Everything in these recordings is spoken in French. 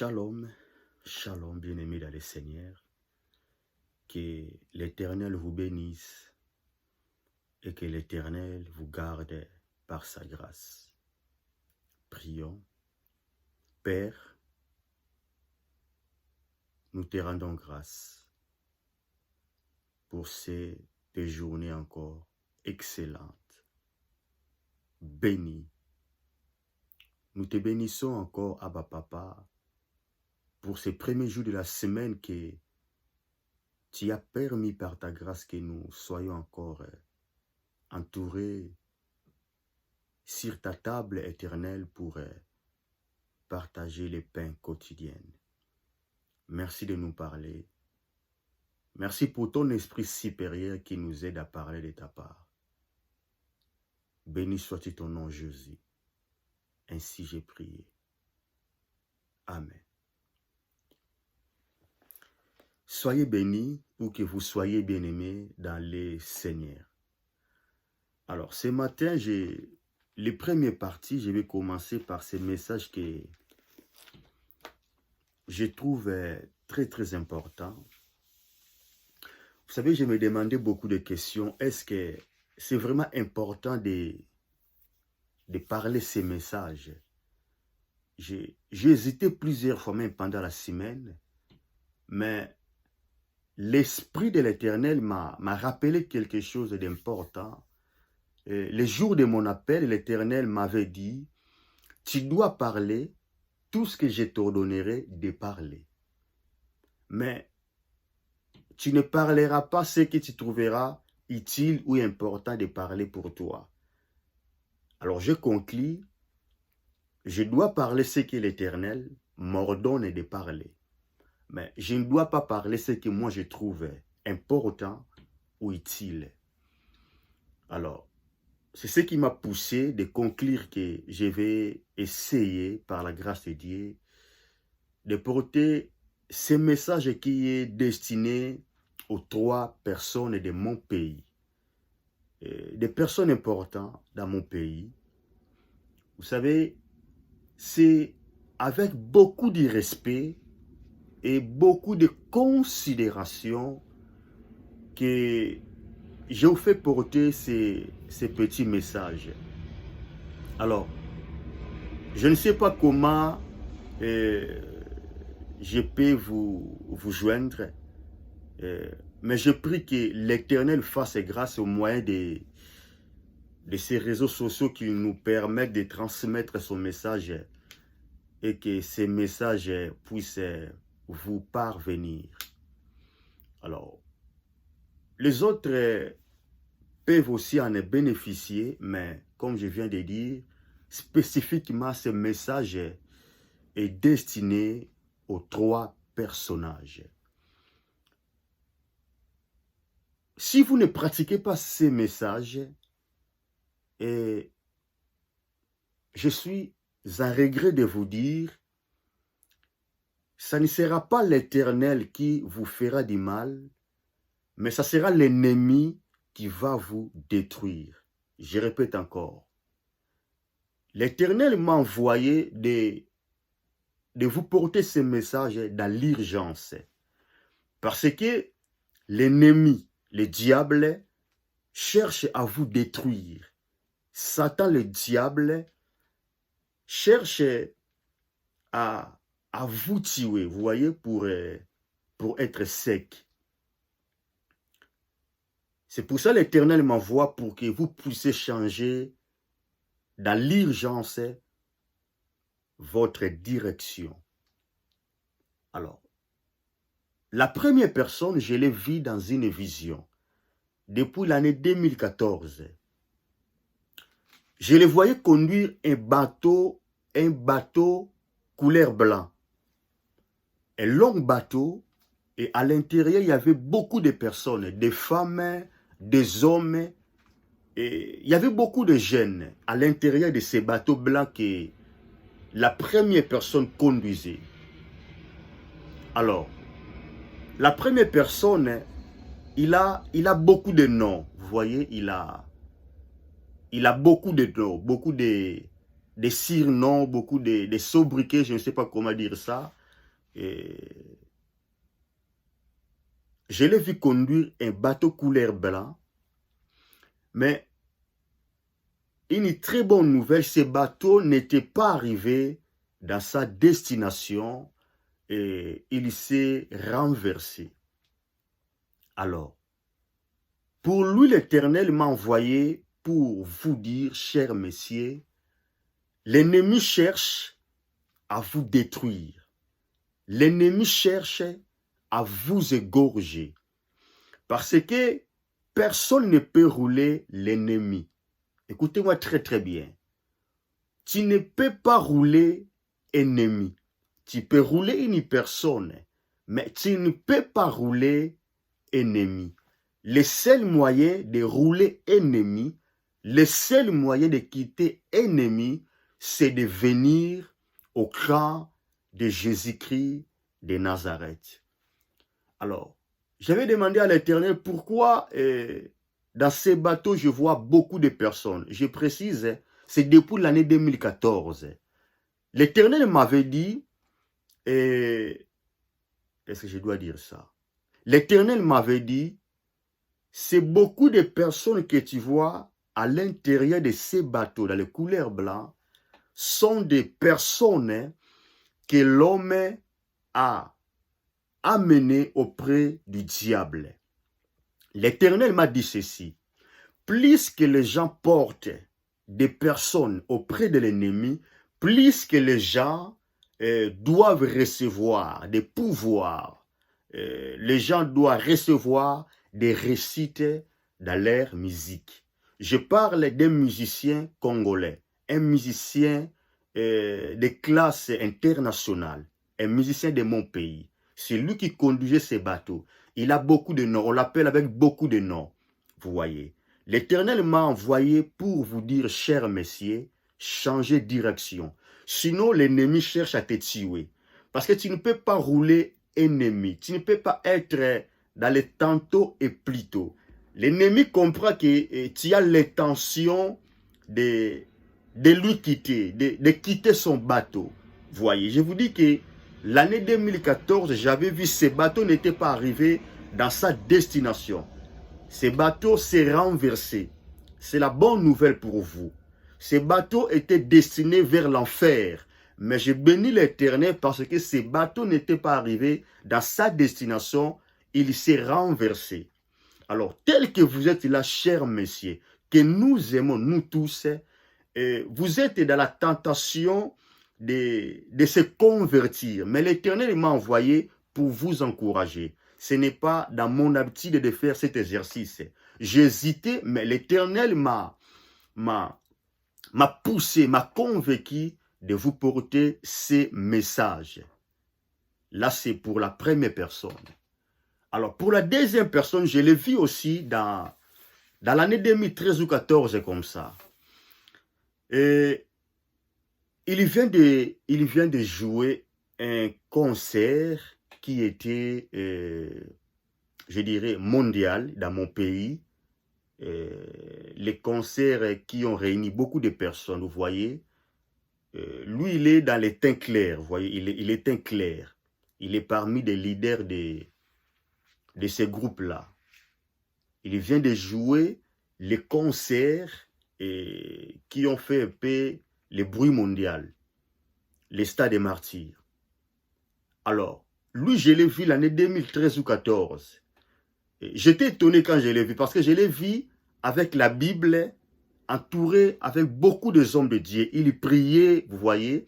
Shalom, shalom bien-aimés dans le Seigneur, que l'Éternel vous bénisse et que l'Éternel vous garde par sa grâce. Prions. Père, nous te rendons grâce pour ces journées encore excellentes, bénies. Nous te bénissons encore, Abba Papa, pour ces premiers jours de la semaine que tu as permis par ta grâce que nous soyons encore entourés sur ta table éternelle pour partager les pains quotidiens. Merci de nous parler. Merci pour ton esprit supérieur qui nous aide à parler de ta part. Béni soit-il ton nom, Jésus. Ainsi j'ai prié. Amen. Soyez bénis ou que vous soyez bien-aimés dans les Seigneurs. Alors, ce matin, les premières parties, je vais commencer par ces messages que je trouve très, très importants. Vous savez, je me demandais beaucoup de questions. Est-ce que c'est vraiment important de parler ces messages? J'ai hésité plusieurs fois même pendant la semaine, mais l'Esprit de l'Éternel m'a rappelé quelque chose d'important. Le jour de mon appel, l'Éternel m'avait dit, tu dois parler tout ce que je t'ordonnerai de parler. Mais tu ne parleras pas ce que tu trouveras utile ou important de parler pour toi. Alors je conclus, je dois parler ce que l'Éternel m'ordonne de parler. Mais je ne dois pas parler ce que moi je trouve important ou utile. Alors, c'est ce qui m'a poussé de conclure que je vais essayer, par la grâce de Dieu, de porter ce message qui est destiné aux 3 personnes de mon pays. Des personnes importantes dans mon pays. Vous savez, c'est avec beaucoup de respect et beaucoup de considération que je vous fais porter ces petits messages. Alors, je ne sais pas comment je peux vous joindre, mais je prie que l'Éternel fasse grâce au moyen de ces réseaux sociaux qui nous permettent de transmettre son message et que ces messages puissent vous parvenir. Alors, les autres peuvent aussi en bénéficier, mais comme je viens de dire, spécifiquement ce message est destiné aux 3 personnages. Si vous ne pratiquez pas ces messages, et je suis à regret de vous dire, ça ne sera pas l'Éternel qui vous fera du mal, mais ça sera l'ennemi qui va vous détruire. Je répète encore. L'Éternel m'a envoyé de vous porter ce message dans l'urgence. Parce que l'ennemi, le diable, cherche à vous détruire. Satan, le diable, cherche à vous tuer, vous voyez, pour être sec. C'est pour ça que l'Éternel m'envoie pour que vous puissiez changer dans l'urgence votre direction. Alors, la première personne, je l'ai vue dans une vision. Depuis l'année 2014, je le voyais conduire un bateau couleur blanc. Un long bateau, et à l'intérieur, il y avait beaucoup de personnes, des femmes, des hommes, et il y avait beaucoup de jeunes à l'intérieur de ces bateaux blancs que la première personne conduisait. Alors, la première personne, il a beaucoup de noms. Vous voyez, il a beaucoup de noms, beaucoup de surnoms, beaucoup de sobriquets, je ne sais pas comment dire ça. je l'ai vu conduire un bateau couleur blanc, mais une très bonne nouvelle, ce bateau n'était pas arrivé dans sa destination et il s'est renversé. Alors, pour lui, l'Éternel m'a envoyé pour vous dire, chers messieurs, l'ennemi cherche à vous détruire. L'ennemi cherche à vous égorger. Parce que personne ne peut rouler l'ennemi. Écoutez-moi très très bien. Tu ne peux pas rouler ennemi. Tu peux rouler une personne, mais tu ne peux pas rouler ennemi. Le seul moyen de rouler ennemi, le seul moyen de quitter ennemi, c'est de venir au camp de Jésus-Christ de Nazareth. Alors, j'avais demandé à l'Éternel pourquoi dans ces bateaux, je vois beaucoup de personnes. Je précise, c'est depuis l'année 2014. L'Éternel m'avait dit, est-ce que je dois dire ça? L'Éternel m'avait dit, c'est beaucoup de personnes que tu vois à l'intérieur de ces bateaux, dans les couleurs blancs, sont des personnes que l'homme a amenées auprès du diable. L'Éternel m'a dit ceci, plus que les gens portent des personnes auprès de l'ennemi, plus que les gens doivent recevoir des pouvoirs, les gens doivent recevoir des récites dans leur musique. Je parle d'un musicien congolais, un musicien de classe internationale, un musicien de mon pays. C'est lui qui conduisait ces bateaux. Il a beaucoup de noms, on l'appelle avec beaucoup de noms. Vous voyez. L'Éternel m'a envoyé pour vous dire, chers messieurs, changez de direction. Sinon, l'ennemi cherche à te tuer. Parce que tu ne peux pas rouler ennemi. Tu ne peux pas être dans les tantôt et plutôt. L'ennemi comprend que tu as l'intention de lui quitter, de quitter son bateau. Voyez, je vous dis que l'année 2014, j'avais vu ce bateau n'était pas arrivé dans sa destination. Ce bateau s'est renversé. C'est la bonne nouvelle pour vous. Ce bateau était destiné vers l'enfer. Mais je bénis l'Éternel parce que ce bateau n'était pas arrivé dans sa destination. Il s'est renversé. Alors, tel que vous êtes là, chers messieurs, que nous aimons, nous tous, vous êtes dans la tentation de se convertir. Mais l'Éternel m'a envoyé pour vous encourager. Ce n'est pas dans mon habitude de faire cet exercice. J'hésitais, mais l'Éternel m'a poussé, m'a convaincu de vous porter ces messages. Là, c'est pour la première personne. Alors, pour la deuxième personne, je l'ai vu aussi dans l'année 2013 ou 2014, comme ça. Et il vient de jouer un concert qui était, je dirais, mondial dans mon pays. Les concerts qui ont réuni beaucoup de personnes, vous voyez. Lui, il est dans les teints clairs, vous voyez, il est teint clair. Il est parmi les leaders de ces groupes-là. Il vient de jouer les concerts qui ont fait un peu le bruit mondial, les stades des martyrs. Alors, lui, je l'ai vu l'année 2013 ou 2014. J'étais étonné quand je l'ai vu, parce que je l'ai vu avec la Bible, entouré avec beaucoup de hommes de Dieu. Il priait, vous voyez.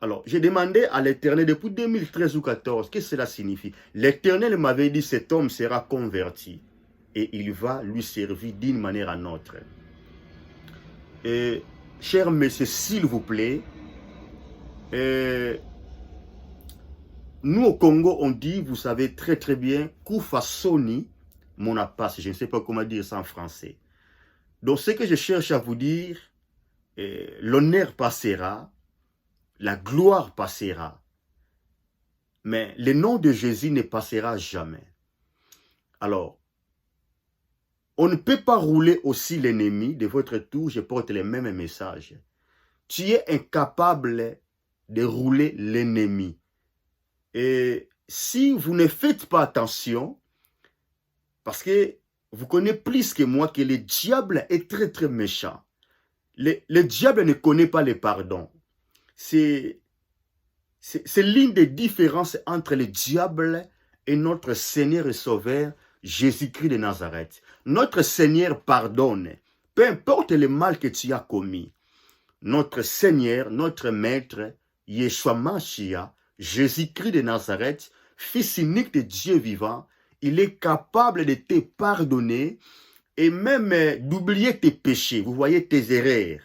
Alors, j'ai demandé à l'Éternel depuis 2013 ou 2014, qu'est-ce que cela signifie? L'Éternel m'avait dit, cet homme sera converti et il va lui servir d'une manière à une autre. Chers messieurs, s'il vous plaît, nous au Congo, on dit, vous savez très très bien, Kufa Soni, mon apas, je ne sais pas comment dire ça en français. Donc, ce que je cherche à vous dire, l'honneur passera, la gloire passera, mais le nom de Jésus ne passera jamais. Alors, on ne peut pas rouler aussi l'ennemi. De votre tour, je porte les mêmes messages. Tu es incapable de rouler l'ennemi. Et si vous ne faites pas attention, parce que vous connaissez plus que moi que le diable est très très méchant. Le diable ne connaît pas le pardon. C'est l'une des différences entre le diable et notre Seigneur et Sauveur, Jésus-Christ de Nazareth. Notre Seigneur pardonne, peu importe le mal que tu as commis. Notre Seigneur, notre Maître, Yeshua Mashiach, Jésus-Christ de Nazareth, Fils unique de Dieu vivant, il est capable de te pardonner et même d'oublier tes péchés, vous voyez, tes erreurs.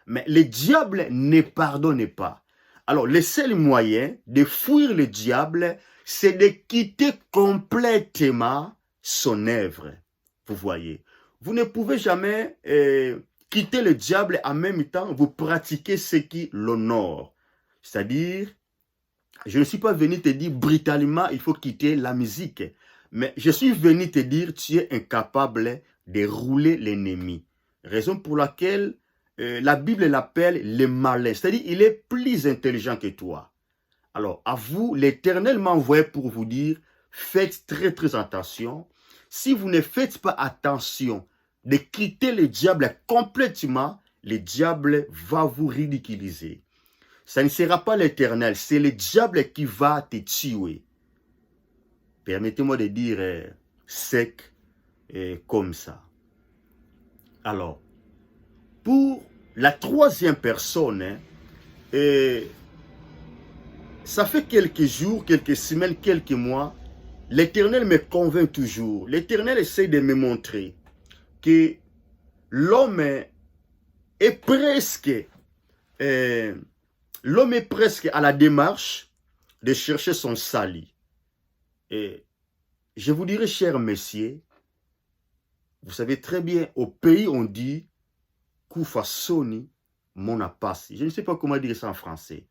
Mais le diable ne pardonne pas. Alors, le seul moyen de fuir le diable, c'est de quitter complètement son œuvre. Vous voyez, vous ne pouvez jamais quitter le diable en même temps, vous pratiquez ce qui l'honore. C'est-à-dire, je ne suis pas venu te dire brutalement, il faut quitter la musique. Mais je suis venu te dire, tu es incapable de rouler l'ennemi. Raison pour laquelle la Bible l'appelle le malin. C'est-à-dire, il est plus intelligent que toi. Alors, à vous, l'Éternel m'a envoyé pour vous dire, faites très très attention. Si vous ne faites pas attention de quitter le diable complètement, le diable va vous ridiculiser. Ça ne sera pas l'Éternel, c'est le diable qui va te tuer. Permettez-moi de dire sec comme ça. Alors, pour la troisième personne, ça fait quelques jours, quelques semaines, quelques mois, l'Éternel me convainc toujours. L'Éternel essaie de me montrer que l'homme est presque à la démarche de chercher son salut. Et je vous dirais, chers messieurs, vous savez très bien, au pays on dit Kufa Soni Monapasi. Je ne sais pas comment dire ça en français.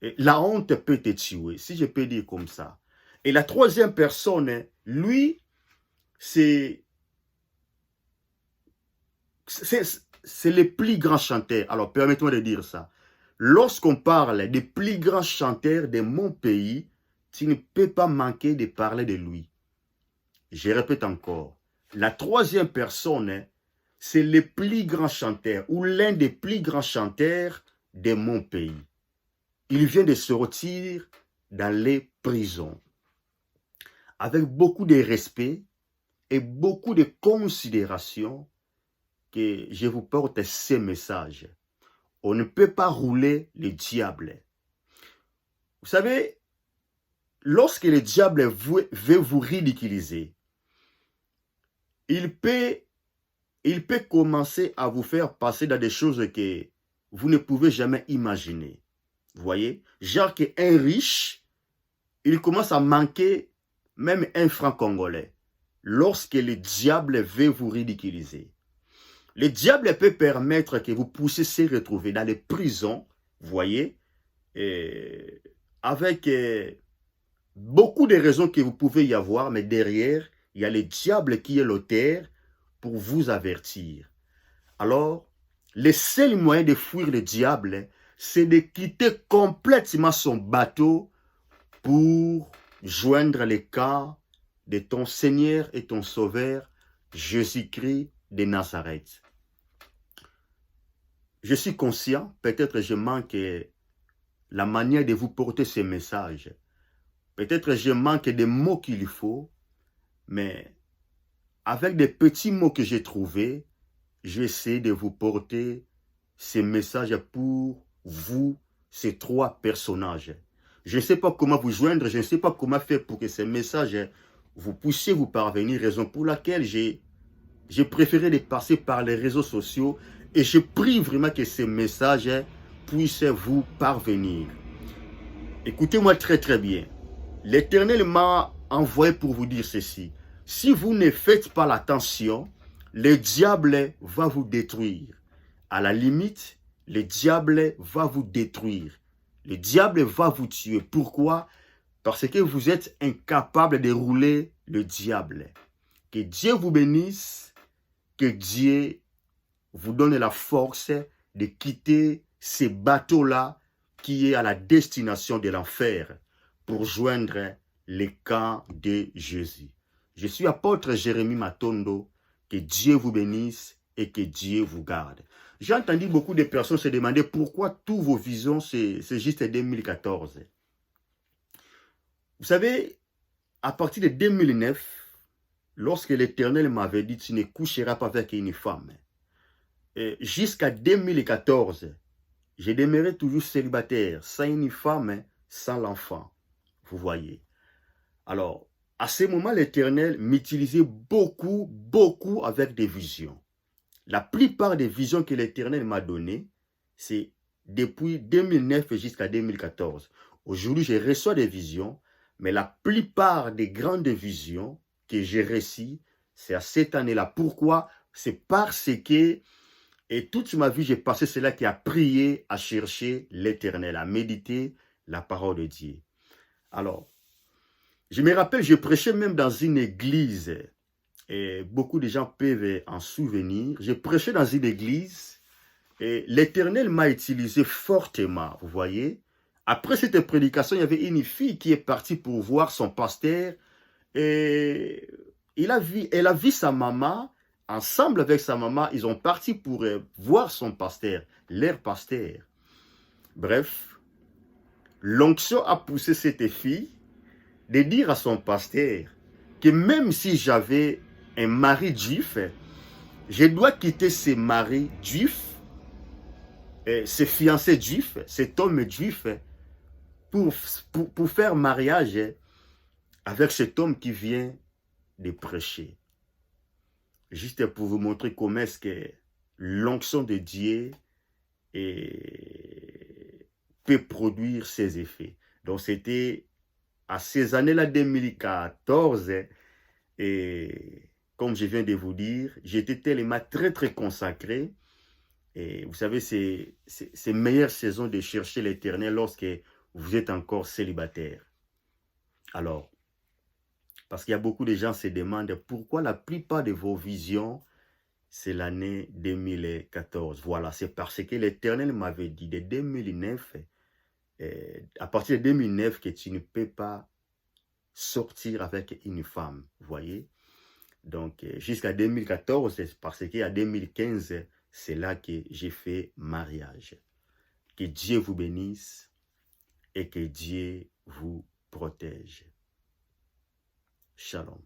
Et la honte peut te tuer, si je peux dire comme ça. Et la troisième personne, lui, c'est le plus grand chanteur. Alors, permettez-moi de dire ça. Lorsqu'on parle des plus grands chanteurs de mon pays, tu ne peux pas manquer de parler de lui. Je répète encore. La troisième personne, c'est le plus grand chanteur ou l'un des plus grands chanteurs de mon pays. Il vient de sortir dans les prisons. Avec beaucoup de respect et beaucoup de considération que je vous porte ces messages. On ne peut pas rouler le diable. Vous savez, lorsque le diable veut vous ridiculiser, il peut commencer à vous faire passer dans des choses que vous ne pouvez jamais imaginer. Vous voyez, genre qu'un riche, il commence à manquer même un franc congolais lorsque le diable veut vous ridiculiser. Le diable peut permettre que vous puissiez se retrouver dans les prisons, vous voyez, avec beaucoup de raisons que vous pouvez y avoir, mais derrière, il y a le diable qui est l'auteur pour vous avertir. Alors, le seul moyen de fuir le diable, c'est de quitter complètement son bateau pour joindre le camp de ton Seigneur et ton Sauveur, Jésus-Christ de Nazareth. Je suis conscient, peut-être je manque la manière de vous porter ce message. Peut-être je manque des mots qu'il faut, mais avec des petits mots que j'ai trouvés, j'essaie de vous porter ces messages pour vous, ces trois personnages. Je ne sais pas comment vous joindre, je ne sais pas comment faire pour que ces messages vous puissiez vous parvenir, raison pour laquelle j'ai préféré les passer par les réseaux sociaux et je prie vraiment que ces messages puissent vous parvenir. Écoutez-moi très très bien. L'Éternel m'a envoyé pour vous dire ceci. Si vous ne faites pas l'attention, le diable va vous détruire. À la limite, le diable va vous détruire. Le diable va vous tuer. Pourquoi? Parce que vous êtes incapable de rouler le diable. Que Dieu vous bénisse, que Dieu vous donne la force de quitter ces bateaux-là qui est à la destination de l'enfer pour joindre les camps de Jésus. Je suis apôtre Jérémie Matondo. Que Dieu vous bénisse et que Dieu vous garde. J'ai entendu beaucoup de personnes se demander pourquoi tous vos visions, c'est juste 2014. Vous savez, à partir de 2009, lorsque l'Éternel m'avait dit « Tu ne coucheras pas avec une femme », jusqu'à 2014, je demeurais toujours célibataire, sans une femme, sans l'enfant. Vous voyez. Alors, à ce moment, l'Éternel m'utilisait beaucoup avec des visions. La plupart des visions que l'Éternel m'a données, c'est depuis 2009 jusqu'à 2014. Aujourd'hui, je reçois des visions, mais la plupart des grandes visions que j'ai reçues, c'est à cette année-là. Pourquoi? C'est parce que, et toute ma vie, j'ai passé cela qui a prié, à chercher l'Éternel, à méditer la parole de Dieu. Alors, je me rappelle, je prêchais même dans une église, et beaucoup de gens peuvent en souvenir. Je prêchais dans une église, et l'Éternel m'a utilisé fortement, vous voyez. Après cette prédication, il y avait une fille qui est partie pour voir son pasteur, et elle a vu sa maman, ensemble avec sa maman, ils ont parti pour voir son pasteur, leur pasteur. Bref, l'onction a poussé cette fille de dire à son pasteur que même si j'avais un mari juif, je dois quitter ce mari juif, ce fiancé juif, cet homme juif, pour faire mariage avec cet homme qui vient de prêcher. Juste pour vous montrer comment est-ce que l'onction de Dieu peut produire ses effets. Donc c'était à ces années-là, 2014, et comme je viens de vous dire, j'étais tellement très consacré. Et vous savez, c'est meilleure saison de chercher l'Éternel lorsque vous êtes encore célibataire. Alors, parce qu'il y a beaucoup de gens qui se demandent pourquoi la plupart de vos visions, c'est l'année 2014. Voilà, c'est parce que l'Éternel m'avait dit de 2009, à partir de 2009, que tu ne peux pas sortir avec une femme, vous voyez. Donc, jusqu'à 2014, c'est parce qu'à 2015, c'est là que j'ai fait mariage. Que Dieu vous bénisse et que Dieu vous protège. Shalom.